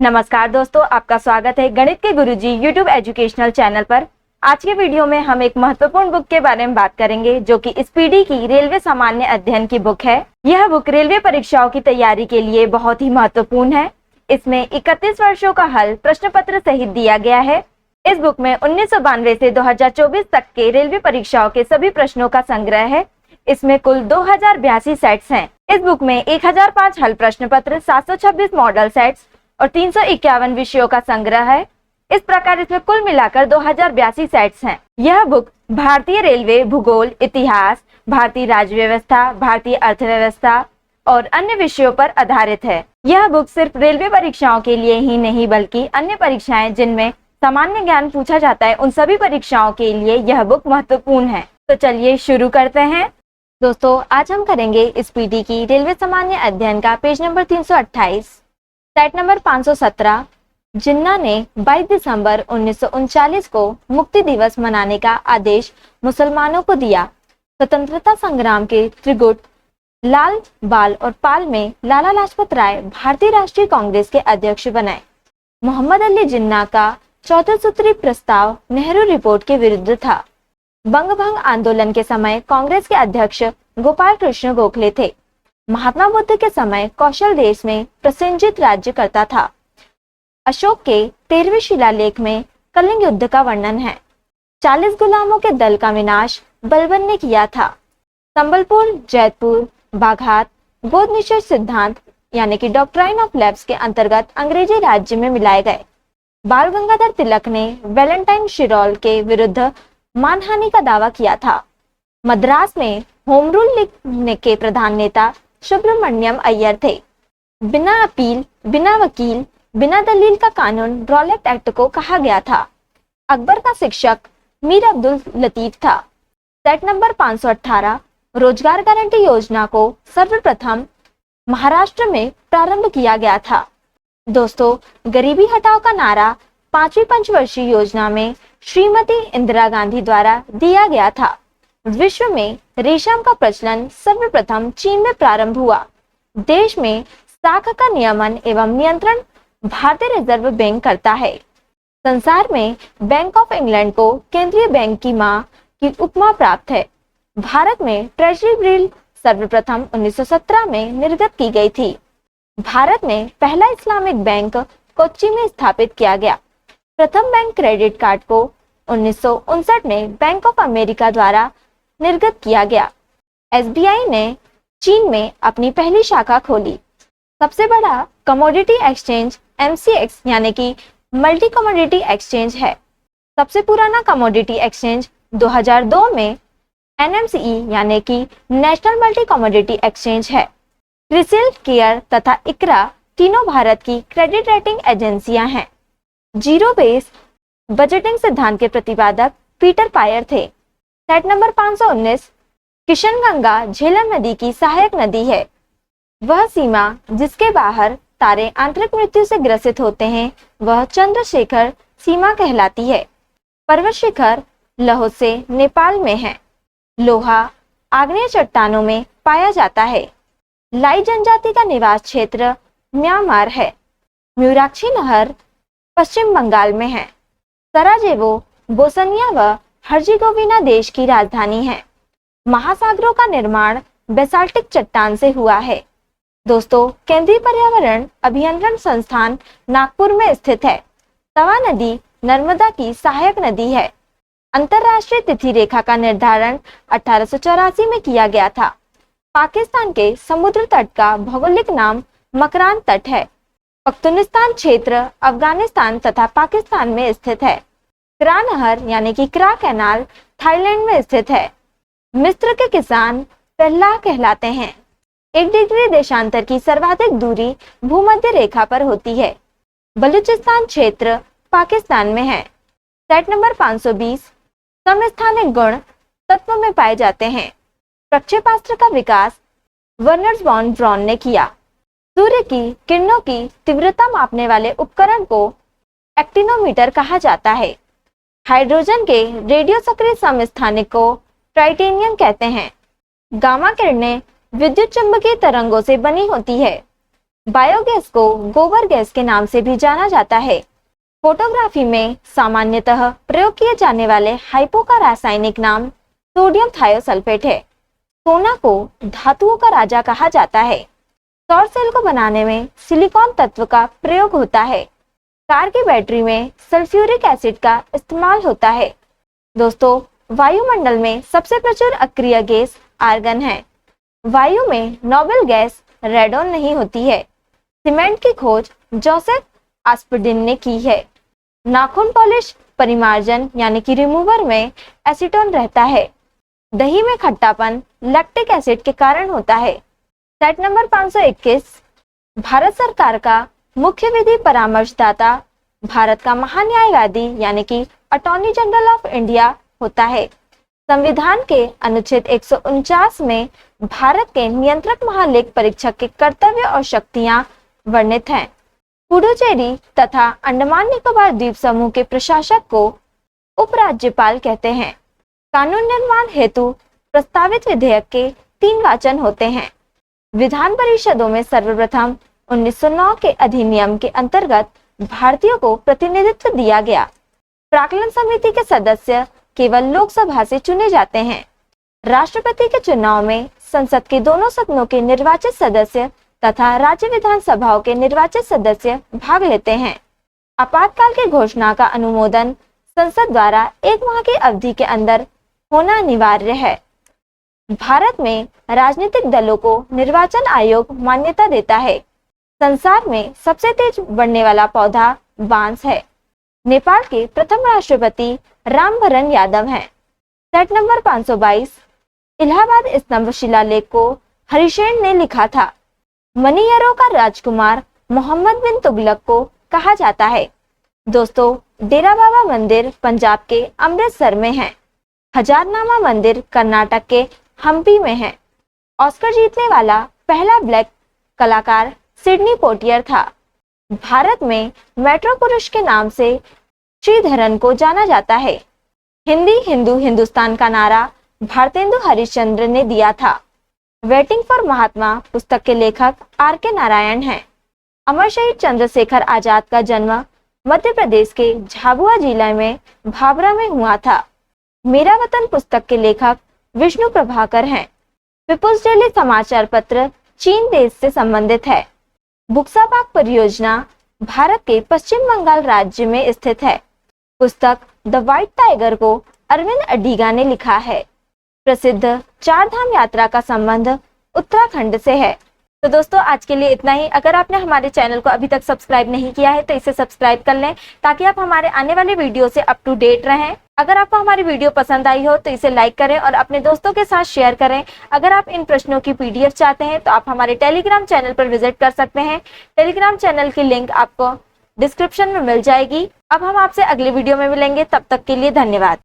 नमस्कार दोस्तों, आपका स्वागत है गणित के गुरुजी यूट्यूब एजुकेशनल चैनल पर। आज के वीडियो में हम एक महत्वपूर्ण बुक के बारे में बात करेंगे जो कि स्पीडी की रेलवे सामान्य अध्ययन की बुक है। यह बुक रेलवे परीक्षाओं की तैयारी के लिए बहुत ही महत्वपूर्ण है। इसमें 31 वर्षों का हल प्रश्न पत्र सहित दिया गया है। इस बुक में 1992 से 2024 तक के रेलवे परीक्षाओं के सभी प्रश्नों का संग्रह है। इसमें कुल 2082 सेट्स हैं। इस बुक में 1005 हल प्रश्न पत्र, 726 मॉडल सेट्स और 351 विषयों का संग्रह है। इस प्रकार इसमें कुल मिलाकर 2082 सेट्स हैं। यह बुक भारतीय रेलवे, भूगोल, इतिहास, भारतीय राज्य व्यवस्था, भारतीय अर्थव्यवस्था और अन्य विषयों पर आधारित है। यह बुक सिर्फ रेलवे परीक्षाओं के लिए ही नहीं बल्कि अन्य परीक्षाएं जिनमें सामान्य ज्ञान पूछा जाता है उन सभी परीक्षाओं के लिए यह बुक महत्वपूर्ण है। तो चलिए शुरू करते हैं। दोस्तों, आज हम करेंगे स्पीडी की रेलवे सामान्य अध्ययन का पेज नंबर 328, सेट नंबर 517। जिन्ना ने 22 दिसंबर 1939 को मुक्ति दिवस मनाने का आदेश मुसलमानों को दिया। स्वतंत्रता संग्राम के त्रिगुट लाल, बाल और पाल में लाला लाजपत राय भारतीय राष्ट्रीय कांग्रेस के अध्यक्ष बने। मोहम्मद अली जिन्ना का 14 सूत्री प्रस्ताव नेहरू रिपोर्ट के विरुद्ध था। बंग भंग आंदोलन के समय कांग्रेस के अध्यक्ष गोपाल कृष्ण गोखले थे। महात्मा बुद्ध के समय कौशल देश में प्रसेनजित राज्य करता था। अशोक के 13वें शिलालेख में कलिंग युद्ध का वर्णन है। 40 गुलामों के दल का विनाश बलबन ने किया था। संबलपुर, जैतपुर, बाघात गोद निषेध सिद्धांत यानी कि डॉक्ट्राइन ऑफ लैप्स के अंतर्गत अंग्रेजी राज्य में मिलाए गए। बाल गंगाधर तिलक ने वैलेंटाइन शिरोल के विरुद्ध मानहानि का दावा किया था। मद्रास में होम रूल लिखने के प्रधान नेता सुब्रमण्यम अय्यर थे। बिना अपील, बिना वकील, बिना दलील का कानून रॉलेट एक्ट को कहा गया था। अकबर का शिक्षक मीर अब्दुल लतीफ था। Set number 518। रोजगार गारंटी योजना को सर्वप्रथम महाराष्ट्र में प्रारंभ किया गया था। दोस्तों, गरीबी हटाओ का नारा 5वीं पंचवर्षीय योजना में श्रीमती इंदिरा गांधी द्वारा दिया गया था। विश्व में रेशम का प्रचलन सर्वप्रथम चीन में प्रारंभ हुआ। देश में साख का नियमन एवं नियंत्रण भारतीय रिजर्व बैंक करता है। संसार में बैंक ऑफ इंग्लैंड को केंद्रीय बैंक की मां की उपमा प्राप्त है। भारत में ट्रेजरी बिल सर्वप्रथम 1917 में निर्गत की गई थी। भारत में पहला इस्लामिक बैंक कोच्चि में स्थापित किया गया। प्रथम बैंक क्रेडिट कार्ड को 1959 में बैंक ऑफ अमेरिका द्वारा निर्गत किया गया। एसबीआई ने चीन में अपनी पहली शाखा खोली। सबसे बड़ा कमोडिटी एक्सचेंज एमसीएक्स यानी कि मल्टी कमोडिटी एक्सचेंज है। सबसे पुराना कमोडिटी एक्सचेंज 2002 में एनएमसीई यानी कि नेशनल मल्टी कमोडिटी एक्सचेंज है। क्रिसिल, केयर तथा इकरा तीनों भारत की क्रेडिट रेटिंग एजेंसियां हैं। जीरो बेस बजटिंग सिद्धांत के प्रतिपादक पीटर पायर थे। Set number 519। किशनगंगा झेलम नदी की सहायक नदी है। वह सीमा जिसके बाहर तारे आंतरिक मृत्यु से ग्रसित होते हैं वह चंद्रशेखर सीमा कहलाती है। पर्वत शिखर लाओस से नेपाल में है। लोहा आग्नेय चट्टानों में पाया जाता है। लाई जनजाति का निवास क्षेत्र म्यांमार है। म्यूराक्षी नहर पश्चिम बंगाल में है। सराजेवो बोस्निया व हर्जेगोविना देश की राजधानी है। महासागरों का निर्माण बेसाल्टिक चट्टान से हुआ है। दोस्तों, केंद्रीय पर्यावरण अभियंत्रण संस्थान नागपुर में स्थित है। तवा नदी नर्मदा की सहायक नदी है। अंतरराष्ट्रीय तिथि रेखा का निर्धारण 1884 में किया गया था। पाकिस्तान के समुद्र तट का भौगोलिक नाम मकरान तट है। पख्तूनिस्तान क्षेत्र अफगानिस्तान तथा पाकिस्तान में स्थित है। क्रा नहर यानी कि क्रा कैनाल थाईलैंड में स्थित है। मिस्र के किसान पहला कहलाते हैं। 1 डिग्री देशांतर की सर्वाधिक दूरी भूमध्य रेखा पर होती है। बलूचिस्तान क्षेत्र पाकिस्तान में है। Set number 520। समस्थानिक गुण तत्व में पाए जाते हैं। प्रक्षेपास्त्र का विकास वर्नर वॉन ब्रॉन ने किया। सूर्य की किरणों की तीव्रता मापने वाले उपकरण को एक्टिनोमीटर कहा जाता है। हाइड्रोजन के रेडियो सक्रिय समस्थानिक को ट्राइटेनियम कहते हैं। गामा किरणें विद्युत चुंबकीय तरंगों से बनी होती है। बायोगैस को गोबर गैस के नाम से भी जाना जाता है। फोटोग्राफी में सामान्यतः प्रयोग किए जाने वाले हाइपो का रासायनिक नाम सोडियम थायोसल्फेट है। सोना को धातुओं का राजा कहा जाता है। सौर सेल को बनाने में सिलिकॉन तत्व का प्रयोग होता है। कार की बैटरी में सल्फ्यूरिक एसिड का इस्तेमाल होता है। दोस्तों, वायुमंडल में सबसे प्रचुर अक्रिय गैस आर्गन है। वायु में नोबल गैस रेडॉन नहीं होती है। सीमेंट की खोज जोसेफ एस्पर्डिन ने की है। नाखून पॉलिश परिमार्जन यानी कि रिमूवर में एसीटोन रहता है। दही में खट्टापन लैक्टिक एसिड के कारण होता है। सेट नंबर 521, भारत सरकार का मुख्य विधि परामर्शदाता भारत का महान्यायवादी यानी कि अटॉर्नी जनरल ऑफ इंडिया होता है। संविधान के अनुच्छेद 149 में भारत के नियंत्रक महालेख परीक्षक के कर्तव्य और शक्तियां वर्णित हैं। पुडुचेरी तथा अंडमान निकोबार द्वीप समूह के प्रशासक को उपराज्यपाल कहते हैं। कानून निर्माण हेतु प्रस्तावित विधेयक के 3 वाचन होते हैं। विधान परिषदों में सर्वप्रथम 1909 के अधिनियम के अंतर्गत भारतीयों को प्रतिनिधित्व दिया गया। प्राक्कलन समिति के सदस्य केवल लोकसभा से चुने जाते हैं। राष्ट्रपति के चुनाव में संसद के दोनों सदनों के निर्वाचित सदस्य तथा राज्य विधानसभाओं के निर्वाचित सदस्य भाग लेते हैं। आपातकाल की घोषणा का अनुमोदन संसद द्वारा 1 माह की अवधि के अंदर होना अनिवार्य है। भारत में राजनीतिक दलों को निर्वाचन आयोग मान्यता देता है। संसार में सबसे तेज बढ़ने वाला पौधा बांस है। नेपाल के प्रथम राष्ट्रपति रामभरण यादव हैं। सेट नंबर 522, इलाहाबाद स्तंभ शिलालेख को हरिशेन ने लिखा था। मनियरों का राजकुमार मोहम्मद बिन तुगलक को कहा जाता है। दोस्तों, डेरा बाबा मंदिर पंजाब के अमृतसर में है। हजारनामा मंदिर कर्नाटक के हम्पी में है। ऑस्कर जीतने वाला पहला ब्लैक कलाकार सिडनी पोटियर था। भारत में मेट्रो पुरुष के नाम से श्रीधरन को जाना जाता है। हिंदी हिंदू हिंदुस्तान का नारा भारतेंदु हरिश्चंद्र ने दिया था। वेटिंग फॉर महात्मा पुस्तक के लेखक R.K. नारायण हैं। अमर शहीद चंद्रशेखर आजाद का जन्म मध्य प्रदेश के झाबुआ जिले में भाभरा में हुआ था। मेरा वतन पुस्तक के लेखक विष्णु प्रभाकर हैं। पीपुल्स डेली समाचार पत्र चीन देश से संबंधित है। बुक्साबाग परियोजना भारत के पश्चिम बंगाल राज्य में स्थित है। पुस्तक द व्हाइट टाइगर को अरविंद अडिगा ने लिखा है। प्रसिद्ध चार धाम यात्रा का संबंध उत्तराखंड से है। तो दोस्तों, आज के लिए इतना ही। अगर आपने हमारे चैनल को अभी तक सब्सक्राइब नहीं किया है तो इसे सब्सक्राइब कर लें ताकि आप हमारे आने वाले वीडियो से अप टू डेट रहें। अगर आपको हमारी वीडियो पसंद आई हो तो इसे लाइक करें और अपने दोस्तों के साथ शेयर करें। अगर आप इन प्रश्नों की PDF चाहते हैं तो आप हमारे टेलीग्राम चैनल पर विजिट कर सकते हैं। टेलीग्राम चैनल की लिंक आपको डिस्क्रिप्शन में मिल जाएगी। अब हम आपसे अगले वीडियो में मिलेंगे, तब तक के लिए धन्यवाद।